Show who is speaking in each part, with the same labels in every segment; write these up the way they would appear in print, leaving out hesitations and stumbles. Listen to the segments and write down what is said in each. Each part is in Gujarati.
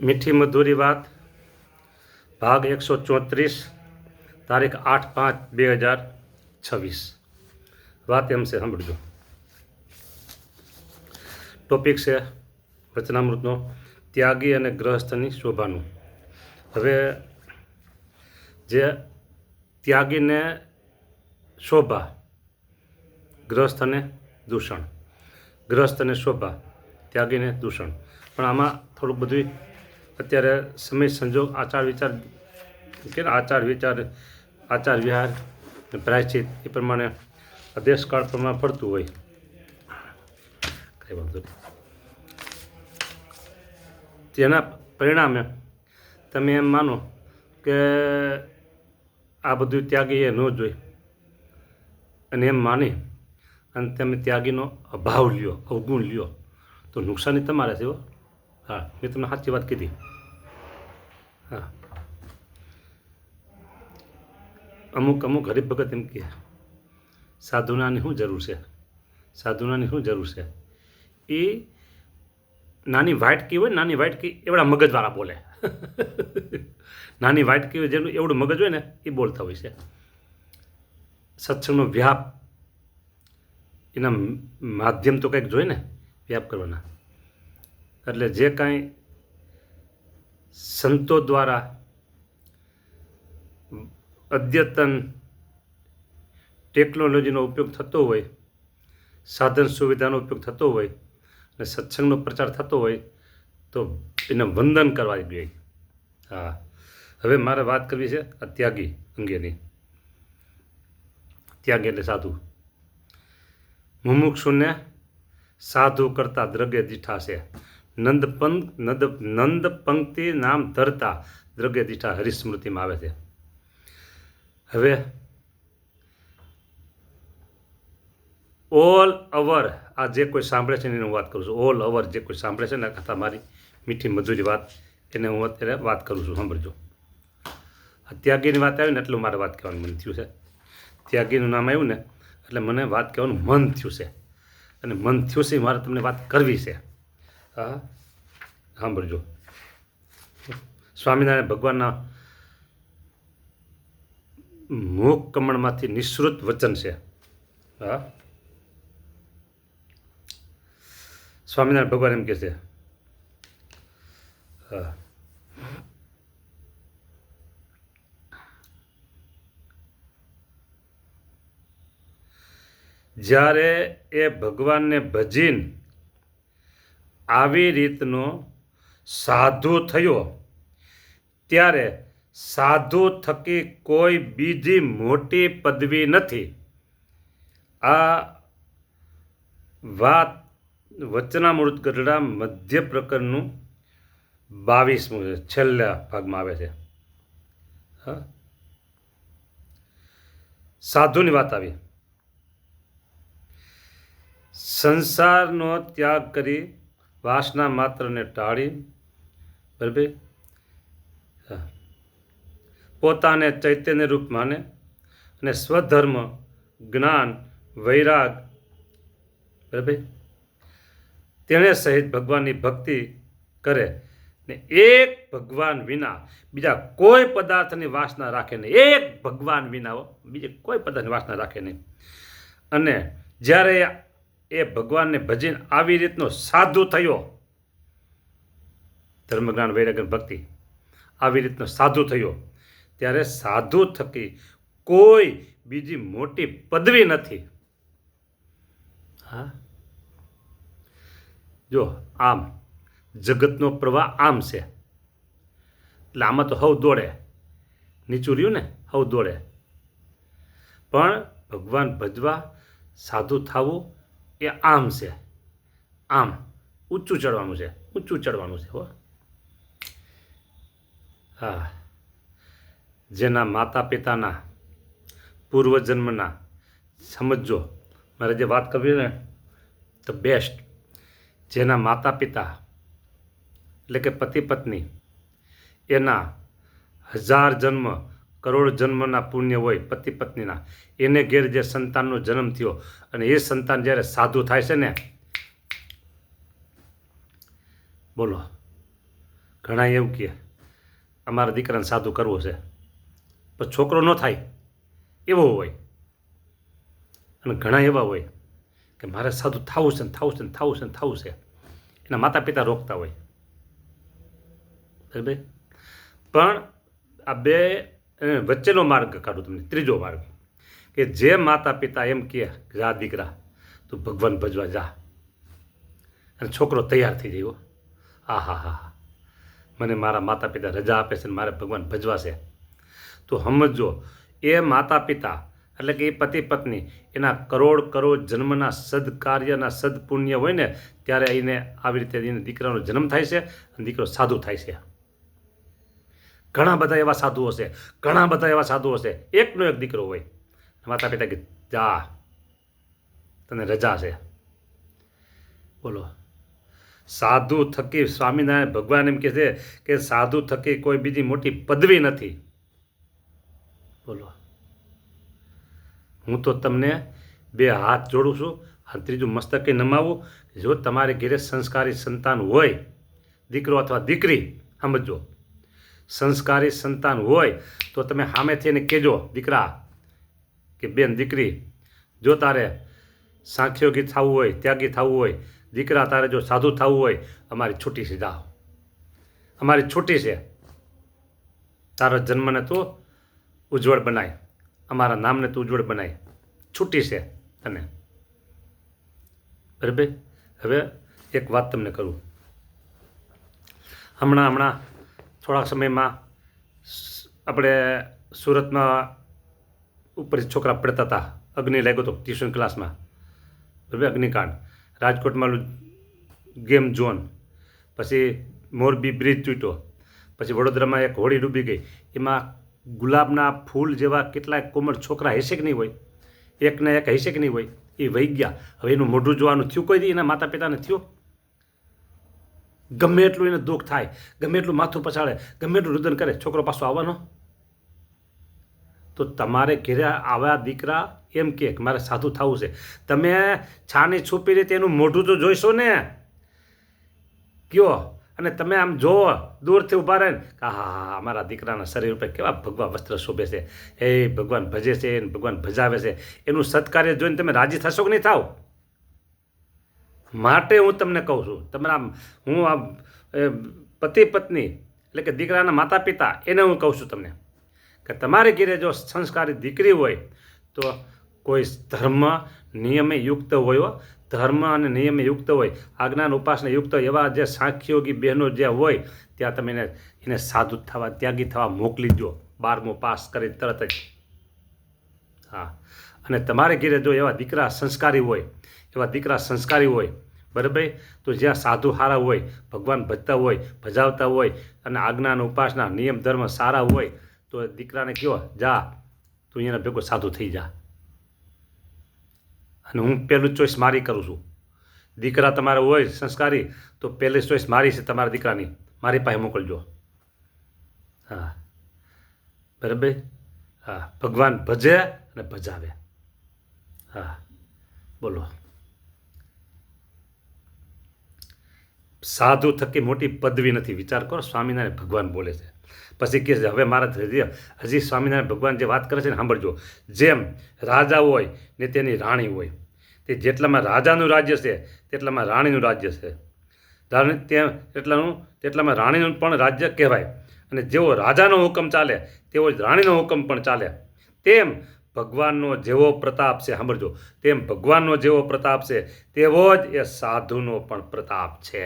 Speaker 1: મીઠી મધુરી વાત ભાગ 134 તારીખ 8/5/2026 વાત એમ છે, સાંભળજો. ટોપિક છે વચનામૃતનો ત્યાગી અને ગ્રહસ્થની શોભાનું. હવે જે ત્યાગીને શોભા, ગ્રહસ્થને દૂષણ. ગ્રહસ્થને શોભા, ત્યાગીને દૂષણ. પણ આમાં થોડુંક બધું અત્યારે સમય સંજોગ આચાર વિહાર પ્રાયશ્ચિત એ પ્રમાણે દેશકાળ પ્રમાણે ફરતું હોય. કઈ વાંધો નહીં. તેના પરિણામે તમે એમ માનો કે આ બધું ત્યાગી એ ન જોઈ અને એમ માની અને તમે ત્યાગીનો અભાવ લ્યો, અવગુણ લ્યો, તો નુકસાની તમારે છે. હા, મેં તમને સાચી વાત કીધી. હા, અમુક હરિભગત ભગત એમ કહે સાધુનાની શું જરૂર છે, સાધુનાની શું જરૂર છે. એ નાની વાટકી હોય, નાની વાટકી એવડા મગજવાળા બોલે. નાની વાટકી હોય જેનું એવડું મગજ હોય ને એ બોલતા હોય છે. સત્સંગનો વ્યાપ, એના માધ્યમ તો કંઈક જોઈએ ને વ્યાપ કરવાના. એટલે જે કાંઈ સંતો દ્વારા અદ્યતન ટેકનોલોજીનો ઉપયોગ થતો હોય, સાધન સુવિધાનો ઉપયોગ થતો હોય અને સત્સંગનો પ્રચાર થતો હોય તો એને વંદન કરવા જોઈએ. હા, હવે મારે વાત કરવી છે આ ત્યાગી અંગેની. ત્યાગી એટલે સાધુ. મુમુક્ષુને સાધુ કરતા દ્રગે દીઠા છે. નંદ પંક્તિ નામ ધરતા દ્રગે દીઠા હરિસ્મૃતિમાં આવે છે. હવે ઓલ ઓવર આ જે કોઈ સાંભળે છે એની હું વાત કરું છું. ઓલ ઓવર જે કોઈ સાંભળે છે ને કથા મારી મીઠી મધુરી વાત, એને હું અત્યારે વાત કરું છું. સાંભળજો. આ ત્યાગીની વાત આવી ને એટલે મારે વાત કહેવાનું મન થયું છે. ત્યાગીનું નામ આવ્યું ને એટલે મને વાત કહેવાનું મન થયું છે અને મન થયું છે મારે તમને વાત કરવી છે. હા, સાંભળજો. સ્વામિનારાયણ ભગવાનના મુખ કમળમાંથી નિઃસૃત વચન છે. હા, સ્વામિનારાયણ ભગવાન એમ કહે છે, જ્યારે એ ભગવાનને ભજીને આવી રીતનો સાધુ થયો ત્યારે સાધુ થકી કોઈ બીજી મોટી પદવી નથી. આ વાત વચનામૃત ગઢડા મધ્ય પ્રકરણનું 22મું છે, છેલ્લા ભાગમાં આવે છે. હા, સાધુની વાત આવી. સંસારનો ત્યાગ કરી વાસના માત્રને ટાળી, બરાબર, પોતાને ચૈતન્ય રૂપ માને અને સ્વધર્મ, જ્ઞાન, વૈરાગ, બરાબર, તેણે સહિત ભગવાનની ભક્તિ કરે ને એક ભગવાન વિના બીજા કોઈ પદાર્થની વાસના રાખે નહીં. એક ભગવાન વિના બીજે કોઈ પદાર્થની વાસના રાખે નહીં. અને જ્યારે એ ભગવાનને ભજીને આવી રીતનો સાધુ થયો, ધર્મ, જ્ઞાન, વૈરાગ, ભક્તિ, આવી રીતનો સાધુ થયો ત્યારે સાધુ થકી કોઈ બીજી મોટી પદવી નથી. હા, જો આમ જગતનો પ્રવાહ આમ છે એટલે આમાં તો હવ દોડે, નીચું રહ્યું ને હવ દોડે. પણ ભગવાન ભજવા, સાધુ થવું એ આમ છે. આમ ઊંચું ચડવાનું છે, ઊંચું ચડવાનું છે. હો, હા, જેના માતા પિતાના પૂર્વજન્મના, સમજો મારે જે વાત કરવી ને તો બેસ્ટ, જેના માતા પિતા એટલે કે પતિ પત્ની એના 1000 જન્મ, કરોડ જન્મના પુણ્ય હોય પતિ પત્નીના, એને ઘેર જે સંતાનનો જન્મ થયો અને એ સંતાન જ્યારે સાધુ થાય છે ને, બોલો ઘણા એવું કહે અમારા દીકરાને સાધુ કરવો છે, પણ છોકરો ન થાય એવો હોય. અને ઘણા એવા હોય કે મારે સાધુ થવું છે ને થવું છે ને થવું છે ને થવું છે, એના માતા પિતા રોકતા હોય. બરાબર. પણ આ બે વચ્ચેનો માર્ગ કાઢું તમને, ત્રીજો માર્ગ, કે જે માતા પિતા એમ કહે કે જા દીકરા તું ભગવાન ભજવા જા, અને છોકરો તૈયાર થઈ જાય. હા હા હા, મને મારા માતા પિતા રજા આપે છે ને મારે ભગવાન ભજવા છે, તો સમજો એ માતા પિતા એટલે કે એ પતિ પત્ની એના કરોડ જન્મના સદકાર્યના સદપુણ્ય હોય ને ત્યારે એને આવી રીતે એને દીકરાનો જન્મ થાય છે અને દીકરો સાધુ થાય છે. ઘણા બધા એવા સાધુઓ છે, ઘણા બધા એવા સાધુઓ છે. એકનો એક દીકરો હોય, માતા પિતા કે જા તને રજા છે. બોલો, સાધુ થકી સ્વામિનારાયણ ભગવાન એમ કહે છે કે સાધુ થકી કોઈ બીજી મોટી પદવી નથી. બોલો, હું તો તમને બે હાથ જોડું છું, આ ત્રીજું મસ્તકે નમાવું. જો તમારે ઘેરે સંસ્કારી સંતાન હોય, દીકરો અથવા દીકરી, સમજો સંસ્કારી સંતાન હોય તો તમે સામેથી એને કહેજો દીકરા કે બેન દીકરી, જો તારે સાંખ્યોગી થવું હોય, ત્યાગી થવું હોય, દીકરા તારે જો સાધુ થવું હોય, અમારી છૂટી છે, જાઓ અમારી છૂટી છે, તારા જન્મને તું ઉજ્જવળ બનાય, અમારા નામને તું ઉજ્જવળ બનાય, છૂટી છે તને. બરાબર. હવે એક વાત તમને કરું. હમણાં થોડા સમયમાં આપણે સુરતમાં ઉપર છોકરા પડતા હતા, અગ્નિ લાગ્યો હતો ટ્યુશન ક્લાસમાં. બરાબર, અગ્નિકાંડ. રાજકોટમાં ગેમ ઝોન, પછી મોરબી બ્રિજ તૂટ્યો, પછી વડોદરામાં એક હોળી ડૂબી ગઈ. એમાં ગુલાબના ફૂલ જેવા કેટલાય કોમળ છોકરા હશે કે નહીં હોય, એકને એક હશે કે નહીં હોય, એ વહી ગયા. હવે એનું મોઢું જોવાનું થયું કોઈ દી એના માતા પિતાને થયું? ગમે એટલું એને દુઃખ થાય, ગમે એટલું માથું પછાડે, ગમે એટલું રુદન કરે, છોકરો પાછો આવવાનો? તો તમારે ઘેરે આવા દીકરા એમ કે મારે સાધુ થવું છે, તમે છાની છુપી રીતે એનું મોઢું તો જોઈશો ને, કયો. અને તમે આમ જોવો દૂરથી ઊભા રહે ને કે હા અમારા દીકરાના શરીર ઉપર કેવા ભગવા વસ્ત્ર શોભે છે, એ ભગવાન ભજે છે, ભગવાન ભજાવે છે, એનું સત્કાર્ય જોઈને તમે રાજી થશો કે નહીં થાવ? માટે હું તમને કહું છું, તમારા હું આ પતિ પત્ની એટલે કે દીકરાના માતા પિતા એને હું કહું છું તમને કે તમારે ઘેરે જો સંસ્કારી દીકરી હોય તો કોઈ ધર્મ નિયમે યુક્ત હોય, ધર્મ અને નિયમે યુક્ત હોય, આજ્ઞાન ઉપાસના યુક્ત હોય, એવા જે સાંખ્યોગી બહેનો જે હોય ત્યાં તમે એને સાધુ થવા, ત્યાગી થવા મોકલી દો, 12મું પાસ કરી તરત જ. હા, અને તમારે ઘેરે જો એવા દીકરા સંસ્કારી હોય, એવા દીકરા સંસ્કારી હોય, બરાબર, તો જ્યાં સાધુ સારા હોય, ભગવાન ભજતા હોય, ભજાવતા હોય, અને આજ્ઞાન ઉપાસના નિયમ ધર્મ સારા હોય, તો દીકરાને કહો જા તું અહીંયાના ભેગો સાધુ થઈ જા. અને હું પહેલું ચોઈસ મારી કરું છું. દીકરા તમારે હોય સંસ્કારી તો પહેલી ચોઈસ મારી છે, તમારા દીકરાની મારી પાસે મોકલજો. હા, બરાબર. હા, ભગવાન ભજે અને ભજાવે. હા, બોલો. સાધુ થકી મોટી પદવી નથી. વિચાર કરો, સ્વામિનારાયણ ભગવાન બોલે છે. પછી કહે છે હવે મારા હજી સ્વામિનારાયણ ભગવાન જે વાત કરે છે ને સાંભળજો. જેમ રાજા હોય ને તેની રાણી હોય, તે જેટલામાં રાજાનું રાજ્ય છે તેટલામાં રાણીનું રાજ્ય છે, તેટલામાં રાણીનું પણ રાજ્ય કહેવાય. અને જેવો રાજાનો હુકમ ચાલે તેવો જ રાણીનો હુકમ પણ ચાલે. તેમ ભગવાનનો જેવો પ્રતાપ છે, સાંભળજો, તેમ ભગવાનનો જેવો પ્રતાપ છે તેવો જ એ સાધુનો પણ પ્રતાપ છે.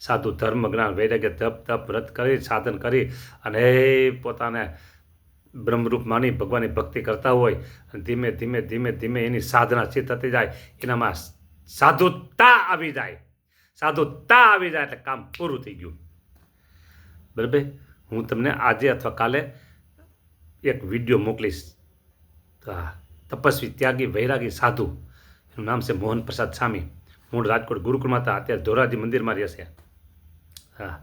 Speaker 1: સાધુ ધર્મ જ્ઞાન વૈરાગ્ય તપ વ્રત કરી સાધન કરી અને પોતાને બ્રહ્મરૂપ માની ભગવાનની ભક્તિ કરતા હોય અને ધીમે ધીમે ધીમે ધીમે એની સાધના સિદ્ધ થતી જાય, એનામાં સાધુતા આવી જાય. સાધુતા આવી જાય એટલે કામ પૂરું થઈ ગયું. બરાબર. હું તમને આજે અથવા કાલે એક વિડીયો મોકલીશ. તપસ્વી ત્યાગી વૈરાગી સાધુ, એનું નામ છે મોહન પ્રસાદ સ્વામી. મૂળ રાજકોટ ગુરુકુળમાં હતા, અત્યારે ધોરાજી મંદિરમાં રહે છે. હા,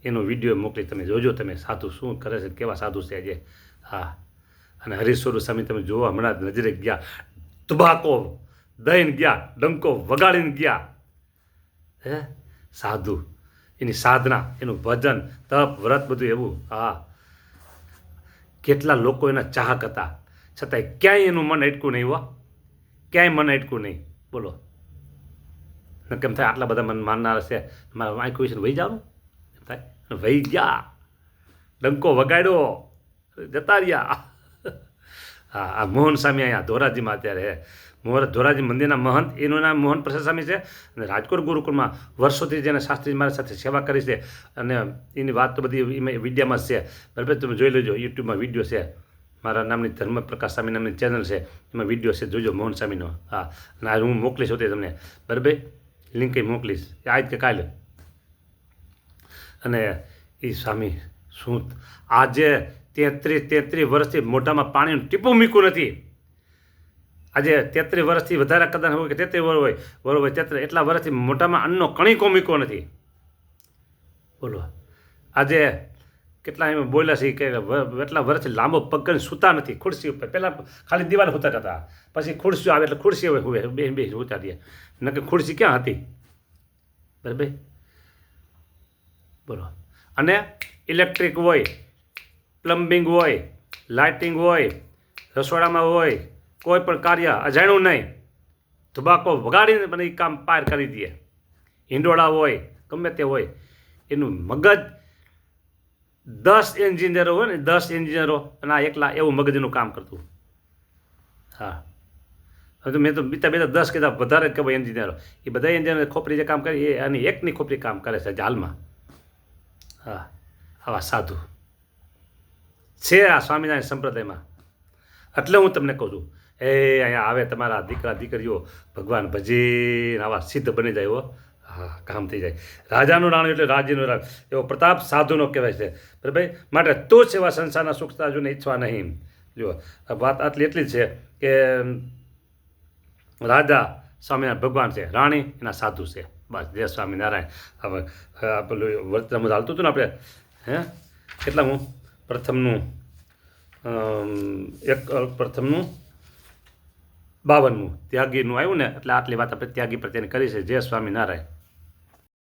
Speaker 1: એનો વિડીયો મોકલી તમે જોજો, તમે સાધુ શું કરે છે, કેવા સાધુ છે આજે. હા, અને હરીશ્વર સ્વામી તમે જુઓ, હમણાં નજરે ગયા, તુબાકો દઈને ગયા, ડંકો વગાડીને ગયા. હે સાધુ, એની સાધના, એનું ભજન, તપ, વ્રત, બધું એવું. હા, કેટલા લોકો એના ચાહક હતા, છતાંય ક્યાંય એનું મન અટકું નહીં. હો, ક્યાંય મન અટકું નહીં. બોલો, કેમ થાય આટલા બધા મન માનનાર છે, મારા આંખું છે વહી જવાનું એમ થાય. વહી ગયા, ડંકો વગાડ્યો, જતા રહ્યા. હા, આ મોહન સ્વામી અહીંયા ધોરાજીમાં અત્યારે ધોરાજી મંદિરના મહંત, એનું નામ મોહન પ્રસાદ સ્વામી છે. અને રાજકોટ ગુરુકુળમાં વર્ષોથી જેને શાસ્ત્રી મારા સાથે સેવા કરી છે, અને એની વાત તો બધી એમાં વિડીયામાં જ છે. બરાબર, તમે જોઈ લેજો, યુટ્યુબમાં વિડીયો છે. મારા નામની ધર્મપ્રકાશ સ્વામી નામની ચેનલ છે, એમાં વિડીયો છે, જોજો મોહન સ્વામીનો. હા, અને હું મોકલીશ હોતે તમને. બરાબર, લિંક મોકલીશ આજ કે કાલે. અને એ સ્વામી શું આજે 33 વર્ષથી મોઢામાં પાણીનું ટીપું મૂક્યું નથી. આજે 33 વર્ષથી વધારે કદાચ હોય કે 33 વર્ષ હોય, બરોબર, 33 એટલા વર્ષથી મોઢામાં અન્નનો કણીકો મૂક્યો નથી. બોલો, આજે કેટલા એમ બોલ્યા છે કે એટલા વર્ષથી લાંબો પગ કરીને સૂતા નથી ખુરશી ઉપર. પહેલાં ખાલી દિવાલ સૂતા હતા, પછી ખુરશીઓ આવે એટલે ખુરશી હવે બે સૂતા થયા. નકે ખુરશી ક્યાં હતી? બરાબર, બોલો. અને ઇલેક્ટ્રિક હોય, પ્લમ્બિંગ હોય, લાઇટિંગ હોય, રસોડામાં હોય, કોઈ પણ કાર્ય અજાણ્યું નહીં, ધુબાકો વગાડીને પણ એ કામ પાર કરી દે. હિંડોળા હોય, ગમે તે હોય, એનું મગજ 10 એન્જિનિયરો હોય ને, 10 એન્જિનિયરો, અને આ એકલા એવું મગજનું કામ કરતું. હા, હવે મેં તો બીજા 10 કીધા, વધારે કે ભાઈ એન્જિનિયરો. એ બધા એન્જિનિયર ખોપરી જે કામ કરે એ આની એકની ખોપરી કામ કરે છે હાલમાં. હા, આવા સાધુ છે આ સ્વામિનારાયણ સંપ્રદાયમાં. એટલે હું તમને કહું છું, અહીંયા આવે તમારા દીકરા દીકરીઓ ભગવાન ભજીને આવા સિદ્ધ બની જાય. હો, હા, કામ થઈ જાય. રાજાનું રાણું એટલે રાજ્યનું રાણ, એવો પ્રતાપ સાધુનો કહેવાય છે. બરાબર, માટે તું જ એવા સંસારના સુખ તાજુને ઈચ્છવા નહીં. જો વાત આટલી એટલી જ છે કે રાજા સ્વામિનારાયણ ભગવાન છે, રાણી એના સાધુ છે. બસ, જય સ્વામિનારાયણ. હવે પેલું વર્તન હાલતું હતું ને આપણે, કેટલા હું પ્રથમનું 52મું ત્યાગીનું આવ્યું ને, એટલે આટલી વાત આપણે ત્યાગી પ્રત્યેની કરી છે. જય સ્વામિનારાયણ.